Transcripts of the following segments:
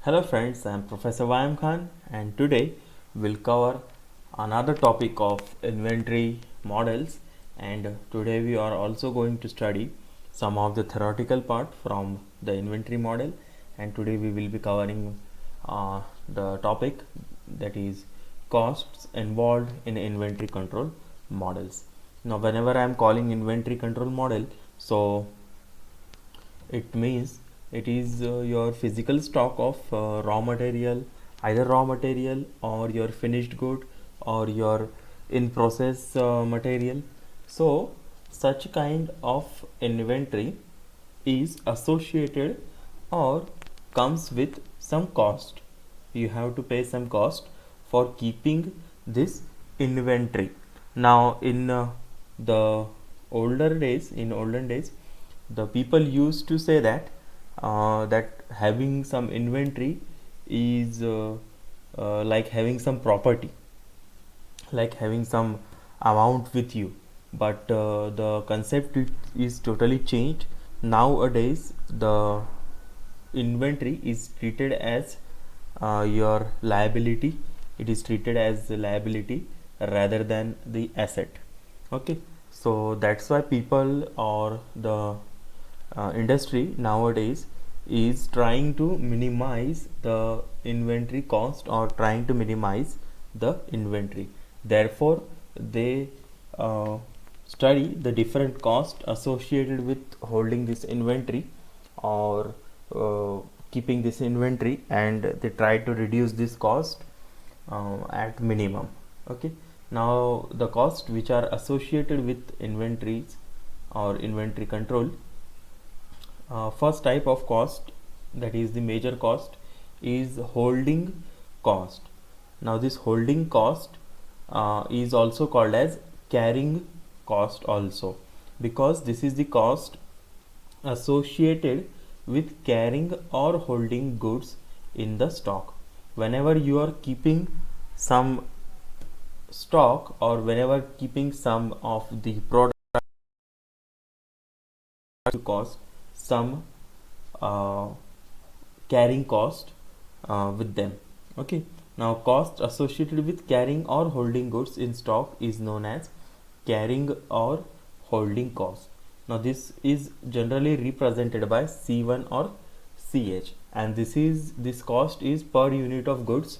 Hello friends, I am Professor Wayam Khan and today we'll cover another topic of inventory models, and today we are also going to study some of the theoretical part from the inventory model, and today we will be covering the topic that is costs involved in inventory control models. Now whenever I am calling inventory control model, so it means it is your physical stock of raw material, either raw material or your finished good or your in process material. So such kind of inventory is associated or comes with some cost. You have to pay some cost for keeping this inventory. Now in the olden days, the people used to say that having some inventory is like having some property, like having some amount with you, but the concept is totally changed. Nowadays the inventory is treated as your liability. It is treated as a liability rather than the asset. Okay, so that's why people or the industry nowadays is trying to minimize the inventory cost or trying to minimize the inventory. Therefore they uh, study the different cost associated with holding this inventory or uh, keeping this inventory, and they try to reduce this cost at minimum. Okay, now the cost which are associated with inventories or inventory control, first type of cost, that is the major cost, is holding cost. Now this holding cost is also called as carrying cost also, because this is the cost associated with carrying or holding goods in the stock. Whenever you are keeping some stock or whenever keeping some of the product to cost some uh, carrying cost with them. Okay, now cost associated with carrying or holding goods in stock is known as carrying or holding cost. Now this is generally represented by C1 or CH, and this cost is per unit of goods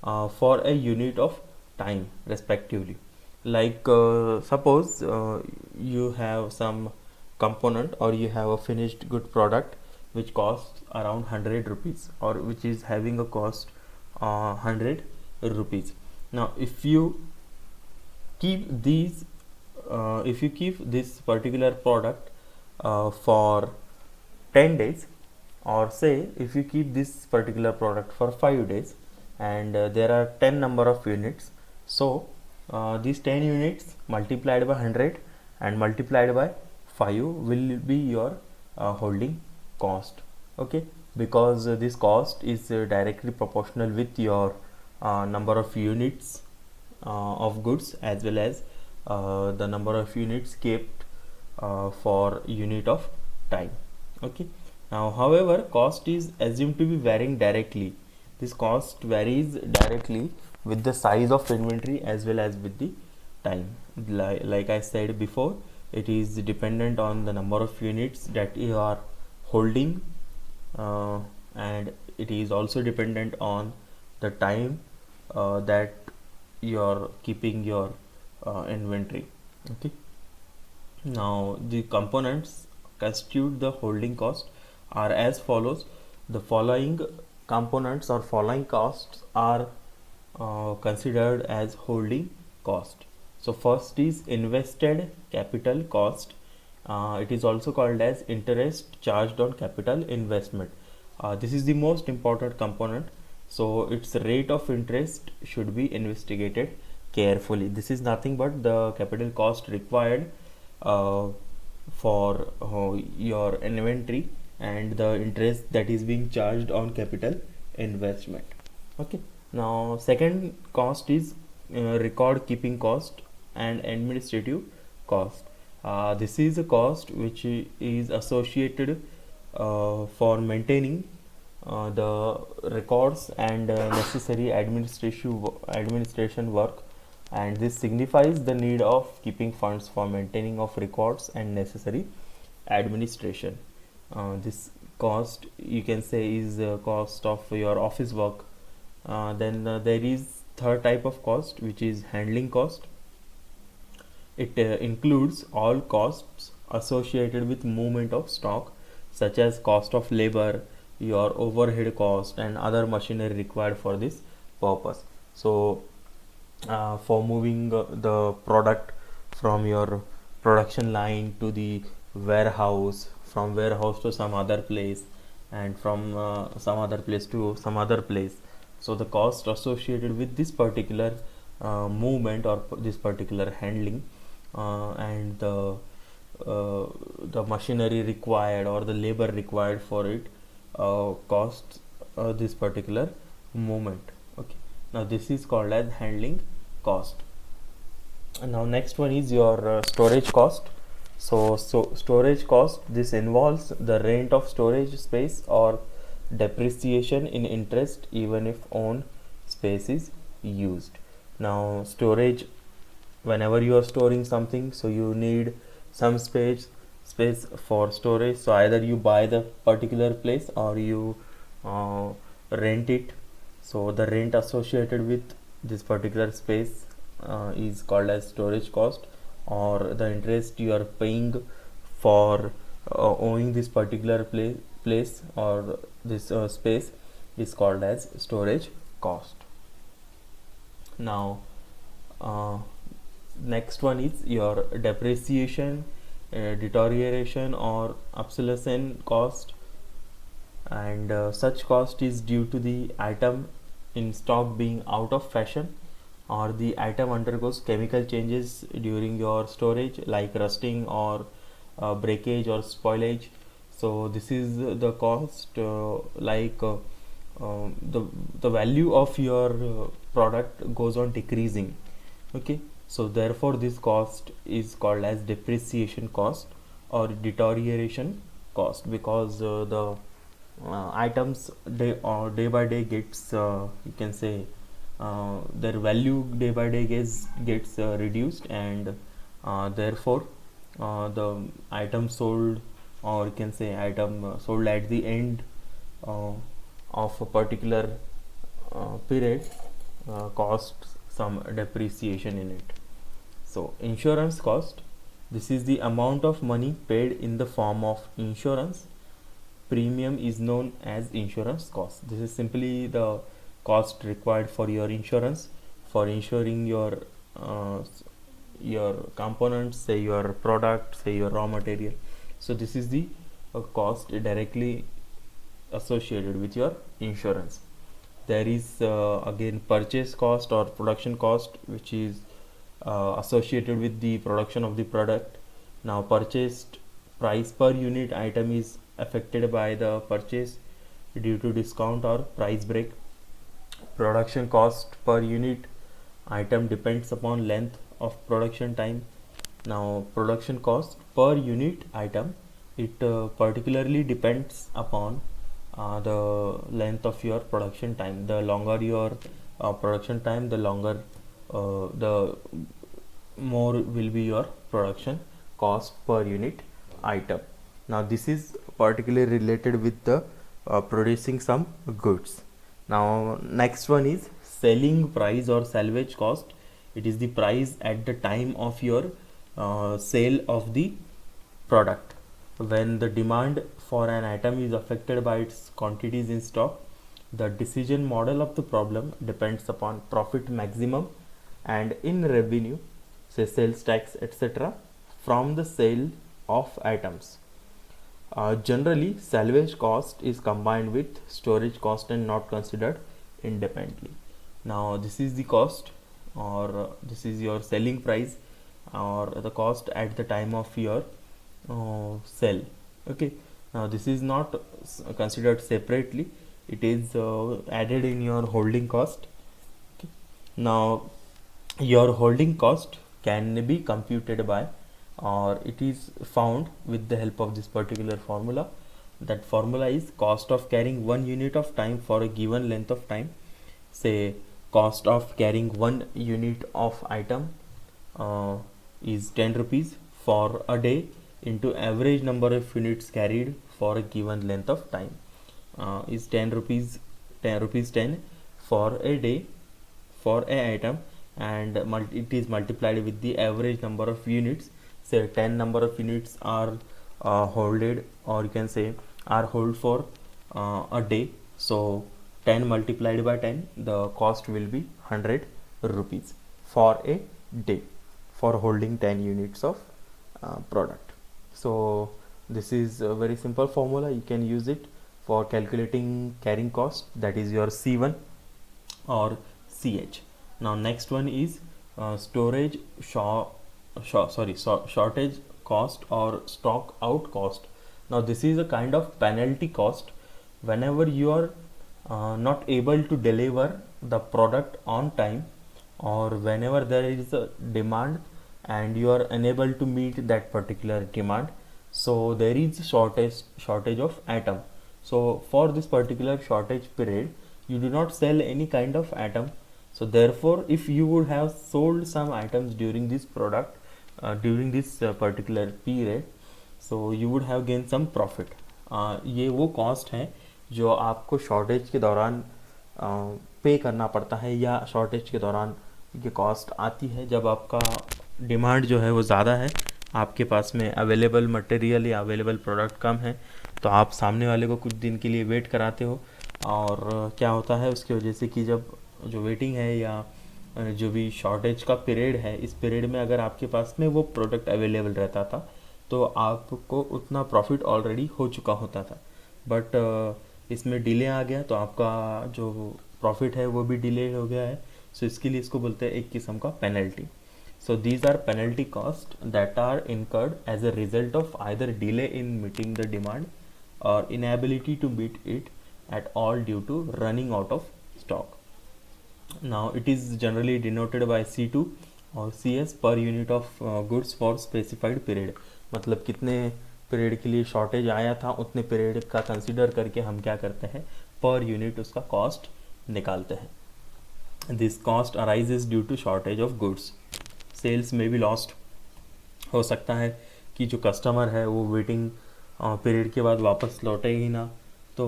for a unit of time respectively. Like suppose you have some component or you have a finished good product which costs around 100 rupees, or which is having a cost 100 rupees. Now keep these if you keep this particular product for 10 days, or say if you keep this particular product for 5 days, and there are 10 number of units, so these 10 units multiplied by 100 and multiplied by 5 will be your holding cost. Okay, because this cost is directly proportional with your number of units of goods, as well as the number of units kept for unit of time. Okay, now however cost is assumed to be varying directly. This cost varies directly with the size of inventory as well as with the time. Like I said before, it is dependent on the number of units that you are holding, and it is also dependent on the time that you are keeping your inventory. Okay, now the components constitute the holding cost are as follows. The following components or following costs are considered as holding cost. So first is invested capital cost. It is also called as interest charged on capital investment. This is the most important component, so its rate of interest should be investigated carefully. This is nothing but the capital cost required uh, for your inventory and the interest that is being charged on capital investment. Okay, now second cost is record keeping cost and administrative cost. This is a cost which is associated for maintaining the records and necessary administration work, and this signifies the need of keeping funds for maintaining of records and necessary administration. This cost, you can say, is the cost of your office work. Then there is third type of cost, which is handling cost. It includes all costs associated with movement of stock, such as cost of labor, your overhead cost, and other machinery required for this purpose. So for moving the product from your production line to the warehouse, from warehouse to some other place, and from some other place to some other place, so the cost associated with this particular movement or this particular handling, and the machinery required or the labor required for it costs this particular movement. Okay, now this is called as handling cost. And now next one is your storage cost. So storage cost, this involves the rent of storage space or depreciation in interest even if own space is used. Now storage, whenever you are storing something, so you need some space for storage. So either you buy the particular place or you rent it. So the rent associated with this particular space is called as storage cost, or the interest you are paying for owning this particular place or this space is called as storage cost. Now next one is your depreciation, deterioration or obsolescence cost, and such cost is due to the item in stock being out of fashion, or the item undergoes chemical changes during your storage, like rusting or breakage or spoilage. So this is the cost, the value of your product goes on decreasing. Okay, so therefore this cost is called as depreciation cost or deterioration cost, because the items day by day gets, you can say, their value day by day gets reduced, and therefore the item sold, or you can say item sold at the end of a particular period costs some depreciation in it. So insurance cost, this is the amount of money paid in the form of insurance premium, is known as insurance cost. This is simply the cost required for your insurance, for insuring your components, say your product, say your raw material. So this is the cost directly associated with your insurance. There is again purchase cost or production cost, which is associated with the production of the product. Now purchased price per unit item is affected by the purchase due to discount or price break. Production cost per unit item depends upon length of production time. Now production cost per unit item, it particularly depends upon the length of your production time. The longer your production time, the more will be your production cost per unit item. Now this is particularly related with the producing some goods. Now next one is selling price or salvage cost. It is the price at the time of your sale of the product. When the demand for an item is affected by its quantities in stock, the decision model of the problem depends upon profit maximum and in revenue, say sales tax, etc., from the sale of items. Generally, salvage cost is combined with storage cost and not considered independently. Now this is the cost, or this is your selling price, or the cost at the time of your sell. Okay, now this is not considered separately, it is added in your holding cost. Okay. Now your holding cost can be computed by, or it is found with the help of this particular formula, that formula is cost of carrying 1 unit of time for a given length of time. Say cost of carrying 1 unit of item is 10 rupees for a day into average number of units carried for a given length of time is 10 rupees 10 for a day for a item, and it is multiplied with the average number of units. Say 10 number of units are holded, or you can say are hold for a day, so 10 multiplied by 10, the cost will be 100 rupees for a day for holding 10 units of product. So this is a very simple formula. You can use it for calculating carrying cost, that is your C1 or CH. Now next one is shortage cost or stock out cost. Now this is a kind of penalty cost whenever you are not able to deliver the product on time, or whenever there is a demand and you are unable to meet that particular demand, so there is shortage of item. So for this particular shortage period you do not sell any kind of item. So therefore if you would have sold some items during this product during this particular period, so you would have gained some profit. ये वो cost है जो आपको shortage के दौरान पे करना पड़ता है, या शॉर्टेज के दौरान ये कॉस्ट आती है जब आपका डिमांड जो है वो ज़्यादा है, आपके पास में अवेलेबल मटेरियल या अवेलेबल प्रोडक्ट कम है, तो आप सामने वाले को कुछ दिन के लिए वेट कराते हो, और क्या होता है उसकी वजह से कि जब जो वेटिंग है या जो भी शॉर्टेज का पीरियड है, इस पीरियड में अगर आपके पास में वो प्रोडक्ट अवेलेबल रहता था तो आपको उतना प्रॉफिट ऑलरेडी हो चुका होता था, बट इसमें डिले आ गया तो आपका जो प्रॉफिट है वो भी डिले हो गया है। सो इसके लिए इसको बोलते हैं एक किस्म का penalty. So these are penalty costs that are incurred as a result of either delay in meeting the demand or inability to meet it at all due to running out of stock. Now it is generally denoted by C2 or CS per unit of goods for specified period. मतलब कितने period के लिए shortage आया था उतने period का consider करके हम क्या करते हैं, पर यूनिट उसका कॉस्ट निकालते हैं। This cost arises due to shortage of goods. Sales में भी लॉस्ट हो सकता है कि जो कस्टमर है वो वेटिंग पीरियड के बाद वापस लौटे ही ना, तो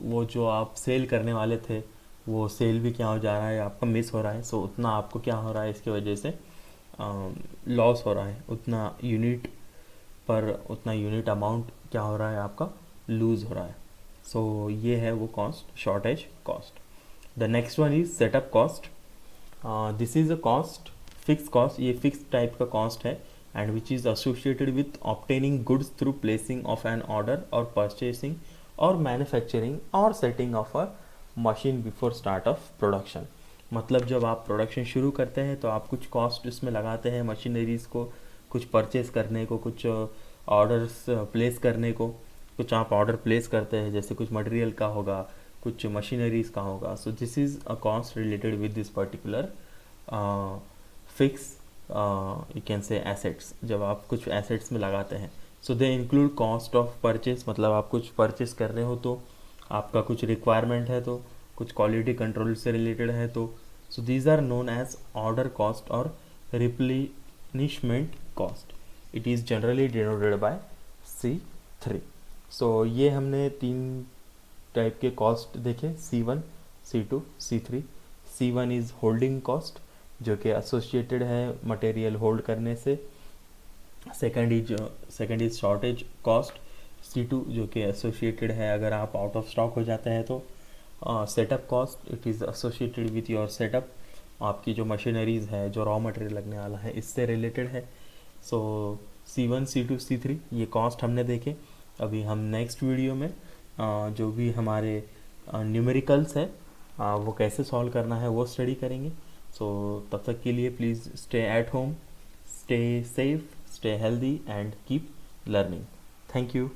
वो जो आप सेल करने वाले थे वो सेल भी क्या हो जा रहा है, आपका मिस हो रहा है। सो उतना आपको क्या हो रहा है, इसकी वजह से लॉस हो रहा है, उतना यूनिट अमाउंट क्या हो रहा है, आपका लूज़ हो रहा है। सो ये है वो cost, shortage cost. The next one is setup cost. This is a cost, fix cost, ये फिक्स टाइप का कॉस्ट है, and which is associated with obtaining goods through placing of an order और परचेसिंग और manufacturing और setting of a machine before start of production. मतलब जब आप production शुरू करते हैं तो आप कुछ कॉस्ट इसमें लगाते हैं, मशीनरीज़ को कुछ परचेस करने को, कुछ ऑर्डर्स प्लेस करने को, कुछ आप ऑर्डर प्लेस करते हैं, जैसे कुछ मटेरियल का होगा, कुछ मशीनरीज़ का होगा। So this is a cost related with this particular fix you can say assets, जब आप कुछ एसेट्स में लगाते हैं। So they include cost of purchase, मतलब आप कुछ परचेस कर रहे हो तो आपका कुछ रिक्वायरमेंट है, तो कुछ क्वालिटी कंट्रोल से रिलेटेड है, तो so these are known as order cost और replenishment cost. It is generally denoted by C3। So ये हमने 3 टाइप के कॉस्ट देखे, C1, C2, C3। C1 is holding cost, जो कि एसोसिएटेड है मटेरियल होल्ड करने से। Second is shortage cost, C2, जो कि एसोसिएटेड है अगर आप आउट ऑफ स्टॉक हो जाते हैं तो। Setup cost, it is associated with your setup, आपकी जो मशीनरीज़ है, जो रॉ मटेरियल लगने वाला है, इससे रिलेटेड है। सो C1, C2, C3 ये कॉस्ट हमने देखे। अभी हम नेक्स्ट वीडियो में जो भी हमारे न्यूमेरिकल्स है वो कैसे सॉल्व करना है वो स्टडी करेंगे। सो तब तक के लिए please stay at home, stay safe, stay healthy and keep learning. Thank you.